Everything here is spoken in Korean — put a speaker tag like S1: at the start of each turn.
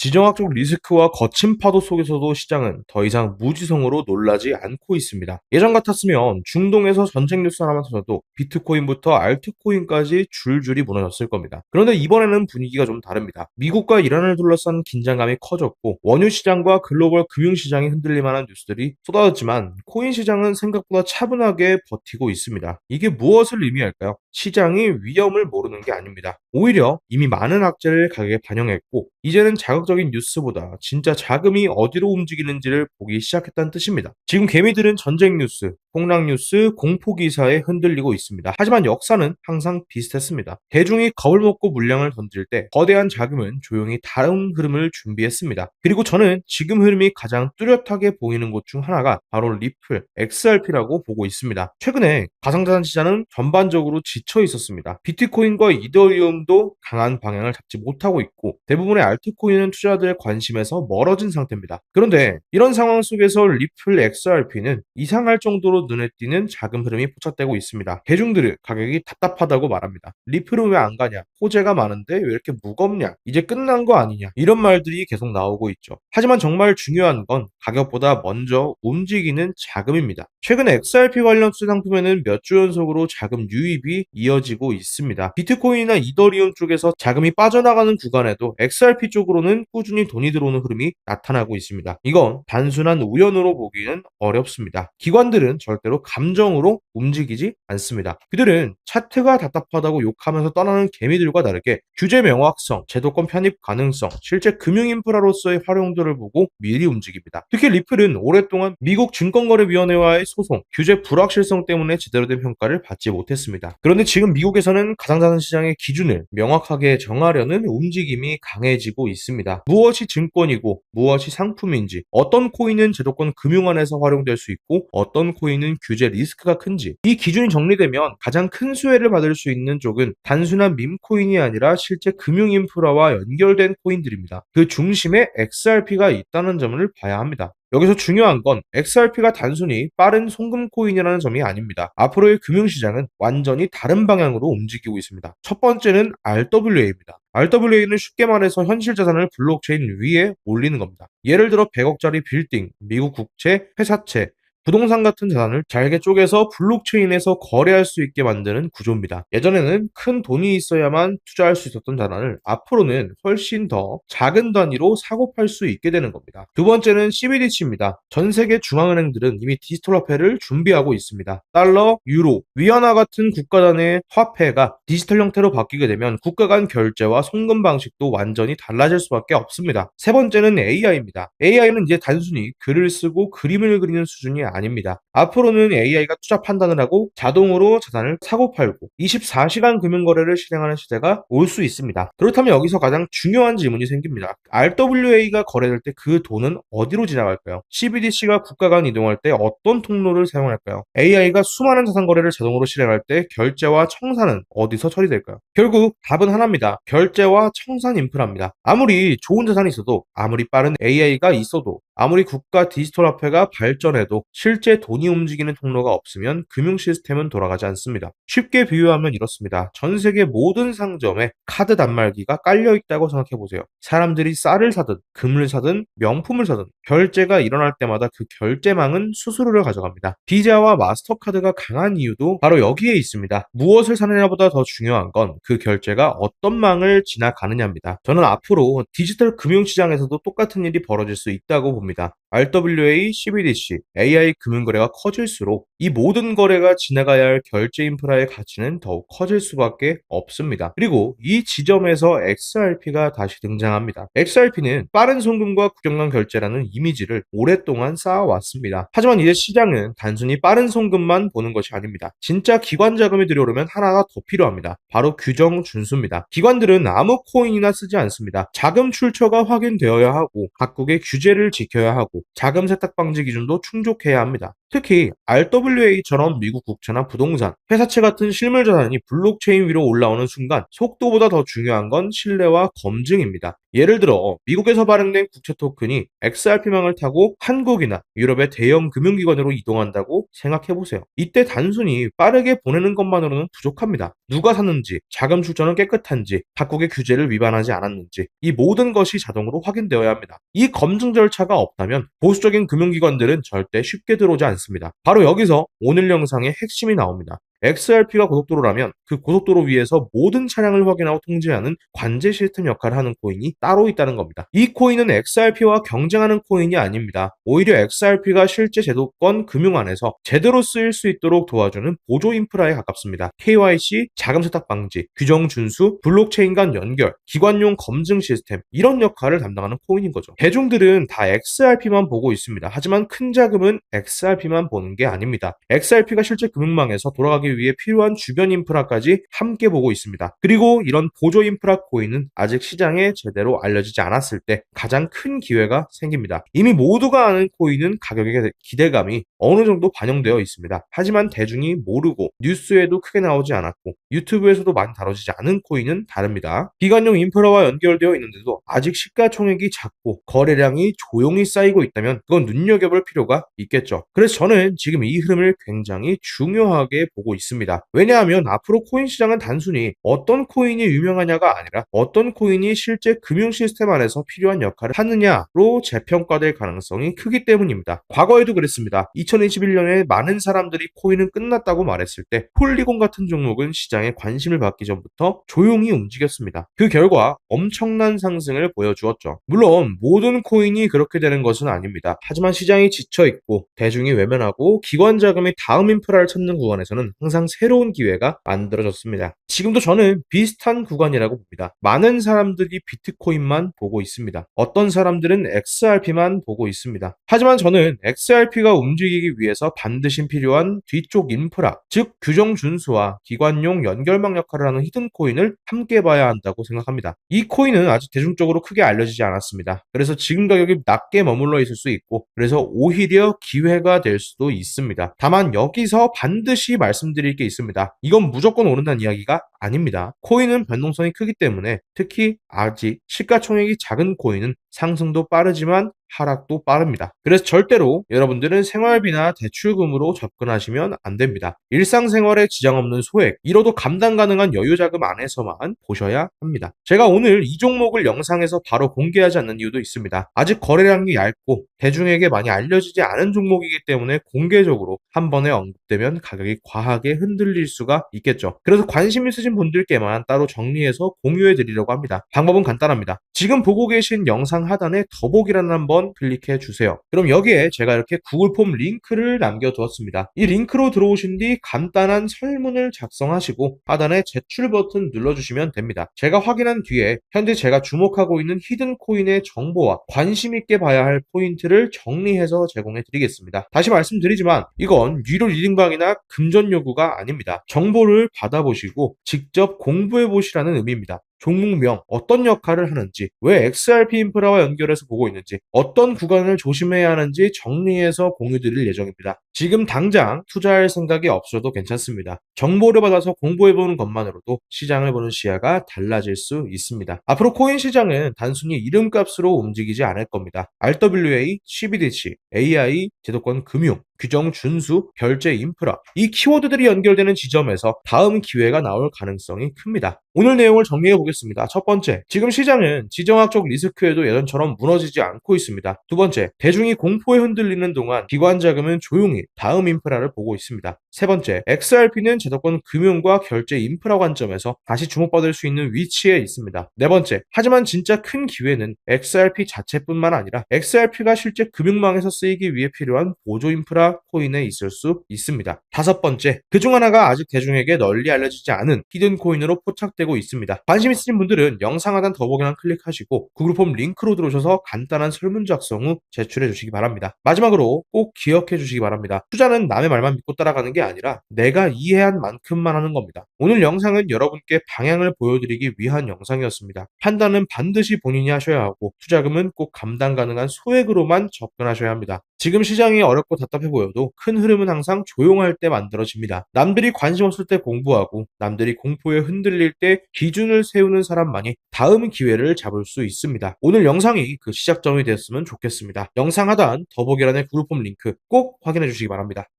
S1: 지정학적 리스크와 거친 파도 속에서도 시장은 더 이상 무지성으로 놀라지 않고 있습니다. 예전 같았으면 중동에서 전쟁 뉴스 하나만 터져도 비트코인부터 알트코인까지 줄줄이 무너졌을 겁니다. 그런데 이번에는 분위기가 좀 다릅니다. 미국과 이란을 둘러싼 긴장감이 커졌고 원유 시장과 글로벌 금융 시장이 흔들릴 만한 뉴스들이 쏟아졌지만 코인 시장은 생각보다 차분하게 버티고 있습니다. 이게 무엇을 의미할까요? 시장이 위험을 모르는 게 아닙니다. 오히려 이미 많은 악재를 가격에 반영했고 이제는 자극적인 뉴스보다 진짜 자금이 어디로 움직이는지를 보기 시작했다는 뜻입니다. 지금 개미들은 전쟁 뉴스, 폭락 뉴스, 공포 기사에 흔들리고 있습니다. 하지만 역사는 항상 비슷했습니다. 대중이 겁을 먹고 물량을 던질 때 거대한 자금은 조용히 다른 흐름을 준비했습니다. 그리고 저는 지금 흐름이 가장 뚜렷하게 보이는 곳 중 하나가 바로 리플, XRP라고 보고 있습니다. 최근에 가상자산 시장은 전반적으로 지쳐 있었습니다. 비트코인과 이더리움도 강한 방향을 잡지 못하고 있고 대부분의 알트코인은 투자자들의 관심에서 멀어진 상태입니다. 그런데 이런 상황 속에서 리플 XRP는 이상할 정도로 눈에 띄는 자금 흐름이 포착되고 있습니다. 대중들은 가격이 답답하다고 말합니다. 리플은 왜 안 가냐? 호재가 많은데 왜 이렇게 무겁냐? 이제 끝난 거 아니냐? 이런 말들이 계속 나오고 있죠. 하지만 정말 중요한 건 가격보다 먼저 움직이는 자금입니다. 최근에 XRP 관련 투자 상품에는 몇 주 연속으로 자금 유입이 이어지고 있습니다. 비트코인이나 이더리움 쪽에서 자금이 빠져나가는 구간에도 XRP 쪽으로는 꾸준히 돈이 들어오는 흐름이 나타나고 있습니다. 이건 단순한 우연으로 보기는 어렵습니다. 기관들은 절대로 감정으로 움직이지 않습니다. 그들은 차트가 답답하다고 욕하면서 떠나는 개미들과 다르게 규제 명확성, 제도권 편입 가능성, 실제 금융 인프라로서의 활용도를 보고 미리 움직입니다. 특히 리플은 오랫동안 미국 증권거래위원회와의 소송, 규제 불확실성 때문에 제대로 된 평가를 받지 못했습니다. 그런데 지금 미국에서는 가상자산 시장의 기준을 명확하게 정하려는 움직임이 강해지고 있습니다. 무엇이 증권이고 무엇이 상품인지, 어떤 코인은 제도권 금융 안에서 활용될 수 있고 어떤 코인은 규제 리스크가 큰지, 이 기준이 정리되면 가장 큰 수혜를 받을 수 있는 쪽은 단순한 밈코인이 아니라 실제 금융 인프라와 연결된 코인들입니다. 그 중심에 XRP가 있다는 점을 봐야 합니다. 여기서 중요한 건 XRP가 단순히 빠른 송금 코인이라는 점이 아닙니다. 앞으로의 금융시장은 완전히 다른 방향으로 움직이고 있습니다. 첫 번째는 RWA입니다. RWA는 쉽게 말해서 현실 자산을 블록체인 위에 올리는 겁니다. 예를 들어 100억짜리 빌딩, 미국 국채, 회사채, 부동산 같은 자산을 잘게 쪼개서 블록체인에서 거래할 수 있게 만드는 구조입니다. 예전에는 큰 돈이 있어야만 투자할 수 있었던 자산을 앞으로는 훨씬 더 작은 단위로 사고 팔 수 있게 되는 겁니다. 두 번째는 CBDC입니다. 전 세계 중앙은행들은 이미 디지털 화폐를 준비하고 있습니다. 달러, 유로, 위안화 같은 국가 단위의 화폐가 디지털 형태로 바뀌게 되면 국가 간 결제와 송금 방식도 완전히 달라질 수밖에 없습니다. 세 번째는 AI입니다. AI는 이제 단순히 글을 쓰고 그림을 그리는 수준이 아닙니다. 앞으로는 AI가 투자 판단을 하고 자동으로 자산을 사고 팔고 24시간 금융거래를 실행하는 시대가 올 수 있습니다. 그렇다면 여기서 가장 중요한 질문이 생깁니다. RWA가 거래될 때 그 돈은 어디로 지나갈까요? CBDC가 국가 간 이동할 때 어떤 통로를 사용할까요? AI가 수많은 자산 거래를 자동으로 실행할 때 결제와 청산은 어디서 처리될까요? 결국 답은 하나입니다. 결제와 청산 인프라입니다. 아무리 좋은 자산이 있어도, 아무리 빠른 AI가 있어도, 아무리 국가 디지털 화폐가 발전해도 실제 돈이 움직이는 통로가 없으면 금융 시스템은 돌아가지 않습니다. 쉽게 비유하면 이렇습니다. 전 세계 모든 상점에 카드 단말기가 깔려 있다고 생각해 보세요. 사람들이 쌀을 사든 금을 사든 명품을 사든 결제가 일어날 때마다 그 결제망은 수수료를 가져갑니다. 비자와 마스터카드가 강한 이유도 바로 여기에 있습니다. 무엇을 사느냐보다 더 중요한 건 그 결제가 어떤 망을 지나가느냐입니다. 저는 앞으로 디지털 금융시장에서도 똑같은 일이 벌어질 수 있다고 봅니다. RWA, CBDC, AI 금융거래가 커질수록 이 모든 거래가 지나가야 할 결제 인프라의 가치는 더욱 커질 수밖에 없습니다. 그리고 이 지점에서 XRP가 다시 등장합니다. XRP는 빠른 송금과 국경간 결제라는 이미지를 오랫동안 쌓아왔습니다. 하지만 이제 시장은 단순히 빠른 송금만 보는 것이 아닙니다. 진짜 기관 자금이 들여오려면 하나가 더 필요합니다. 바로 규정 준수입니다. 기관들은 아무 코인이나 쓰지 않습니다. 자금 출처가 확인되어야 하고 각국의 규제를 지켜야 하고 자금 세탁 방지 기준도 충족해야 합니다. 특히 RWA처럼 미국 국채나 부동산, 회사채 같은 실물 자산이 블록체인 위로 올라오는 순간 속도보다 더 중요한 건 신뢰와 검증입니다. 예를 들어 미국에서 발행된 국채 토큰이 XRP망을 타고 한국이나 유럽의 대형 금융기관으로 이동한다고 생각해보세요. 이때 단순히 빠르게 보내는 것만으로는 부족합니다. 누가 샀는지, 자금 출처는 깨끗한지, 각국의 규제를 위반하지 않았는지 이 모든 것이 자동으로 확인되어야 합니다. 이 검증 절차가 없다면 보수적인 금융기관들은 절대 쉽게 들어오지 않습니다. 바로 여기서 오늘 영상의 핵심이 나옵니다. XRP가 고속도로라면 그 고속도로 위에서 모든 차량을 확인하고 통제하는 관제 시스템 역할을 하는 코인이 따로 있다는 겁니다. 이 코인은 XRP와 경쟁하는 코인이 아닙니다. 오히려 XRP가 실제 제도권 금융 안에서 제대로 쓰일 수 있도록 도와주는 보조 인프라에 가깝습니다. KYC, 자금 세탁 방지, 규정 준수, 블록체인 간 연결, 기관용 검증 시스템 이런 역할을 담당하는 코인인 거죠. 대중들은 다 XRP만 보고 있습니다. 하지만 큰 자금은 XRP만 보는 게 아닙니다. XRP가 실제 금융망에서 돌아가기 위해 필요한 주변 인프라까지 함께 보고 있습니다. 그리고 이런 보조 인프라 코인은 아직 시장에 제대로 알려지지 않았을 때 가장 큰 기회가 생깁니다. 이미 모두가 아는 코인은 가격의 기대감이 어느 정도 반영되어 있습니다. 하지만 대중이 모르고 뉴스에도 크게 나오지 않았고 유튜브에서도 많이 다뤄지지 않은 코인은 다릅니다. 기관용 인프라와 연결되어 있는데도 아직 시가총액이 작고 거래량이 조용히 쌓이고 있다면 그건 눈여겨볼 필요가 있겠죠. 그래서 저는 지금 이 흐름을 굉장히 중요하게 보고 있습니다. 왜냐하면 앞으로 코인 시장은 단순히 어떤 코인이 유명하냐가 아니라 어떤 코인이 실제 금융 시스템 안에서 필요한 역할을 하느냐로 재평가될 가능성이 크기 때문입니다. 과거에도 그랬습니다. 2021년에 많은 사람들이 코인은 끝났다고 말했을 때 폴리곤 같은 종목은 시장에 관심을 받기 전부터 조용히 움직였습니다. 그 결과 엄청난 상승을 보여주었죠. 물론 모든 코인이 그렇게 되는 것은 아닙니다. 하지만 시장이 지쳐있고 대중이 외면하고 기관 자금이 다음 인프라를 찾는 구간에서는 항상 새로운 기회가 만들어졌습니다. 지금도 저는 비슷한 구간이라고 봅니다. 많은 사람들이 비트코인만 보고 있습니다. 어떤 사람들은 XRP만 보고 있습니다. 하지만 저는 XRP가 움직이기 위해서 반드시 필요한 뒤쪽 인프라, 즉 규정 준수와 기관용 연결망 역할을 하는 히든코인을 함께 봐야 한다고 생각합니다. 이 코인은 아직 대중적으로 크게 알려지지 않았습니다. 그래서 지금 가격이 낮게 머물러 있을 수 있고 그래서 오히려 기회가 될 수도 있습니다. 다만 여기서 반드시 말씀드릴 게 있습니다. 이건 무조건 오른다는 이야기가 아닙니다. 코인은 변동성이 크기 때문에 특히 아직 시가총액이 작은 코인은 상승도 빠르지만 하락도 빠릅니다. 그래서 절대로 여러분들은 생활비나 대출금으로 접근하시면 안 됩니다. 일상생활에 지장 없는 소액, 이로도 감당 가능한 여유자금 안에서만 보셔야 합니다. 제가 오늘 이 종목을 영상에서 바로 공개하지 않는 이유도 있습니다. 아직 거래량이 얇고 대중에게 많이 알려지지 않은 종목이기 때문에 공개적으로 한 번에 언급되면 가격이 과하게 흔들릴 수가 있겠죠. 그래서 관심 있으신 분들께만 따로 정리해서 공유해 드리려고 합니다. 방법은 간단합니다. 지금 보고 계신 영상 하단에 더보기란을 한번 클릭해 주세요. 그럼 여기에 제가 이렇게 구글 폼 링크를 남겨두었습니다. 이 링크로 들어오신 뒤 간단한 설문을 작성하시고 하단에 제출 버튼 눌러주시면 됩니다. 제가 확인한 뒤에 현재 제가 주목하고 있는 히든 코인의 정보와 관심 있게 봐야 할 포인트를 정리해서 제공해 드리겠습니다. 다시 말씀드리지만 이건 유료 리딩방이나 금전 요구가 아닙니다. 정보를 받아보시고 직접 공부해 보시라는 의미입니다. 종목명, 어떤 역할을 하는지, 왜 XRP 인프라와 연결해서 보고 있는지, 어떤 구간을 조심해야 하는지 정리해서 공유드릴 예정입니다. 지금 당장 투자할 생각이 없어도 괜찮습니다. 정보를 받아서 공부해보는 것만으로도 시장을 보는 시야가 달라질 수 있습니다. 앞으로 코인 시장은 단순히 이름값으로 움직이지 않을 겁니다. RWA, CBDC, AI, 제도권 금융, 규정 준수, 결제 인프라 이 키워드들이 연결되는 지점에서 다음 기회가 나올 가능성이 큽니다. 오늘 내용을 정리해 보겠습니다. 첫 번째, 지금 시장은 지정학적 리스크에도 예전처럼 무너지지 않고 있습니다. 두 번째, 대중이 공포에 흔들리는 동안 기관 자금은 조용히 다음 인프라를 보고 있습니다. 세 번째, XRP는 제도권 금융과 결제 인프라 관점에서 다시 주목받을 수 있는 위치에 있습니다. 네 번째, 하지만 진짜 큰 기회는 XRP 자체뿐만 아니라 XRP가 실제 금융망에서 쓰이기 위해 필요한 보조 인프라 코인에 있을 수 있습니다. 다섯 번째, 그중 하나가 아직 대중에게 널리 알려지지 않은 히든 코인으로 포착되고 있습니다. 관심 있으신 분들은 영상 하단 더보기란 클릭하시고 구글 폼 링크로 들어오셔서 간단한 설문 작성 후 제출해 주시기 바랍니다. 마지막으로 꼭 기억해 주시기 바랍니다. 투자는 남의 말만 믿고 따라가는 게 아니라 내가 이해한 만큼만 하는 겁니다. 오늘 영상은 여러분께 방향을 보여드리기 위한 영상이었습니다. 판단은 반드시 본인이 하셔야 하고 투자금은 꼭 감당 가능한 소액으로만 접근하셔야 합니다. 지금 시장이 어렵고 답답해 보여도 큰 흐름은 항상 조용할 때 만들어집니다. 남들이 관심 없을 때 공부하고 남들이 공포에 흔들릴 때 기준을 세우는 사람만이 다음 기회를 잡을 수 있습니다. 오늘 영상이 그 시작점이 됐으면 좋겠습니다. 영상 하단 더보기란의 그룹홈 링크 꼭 확인해 주시기 바랍니다.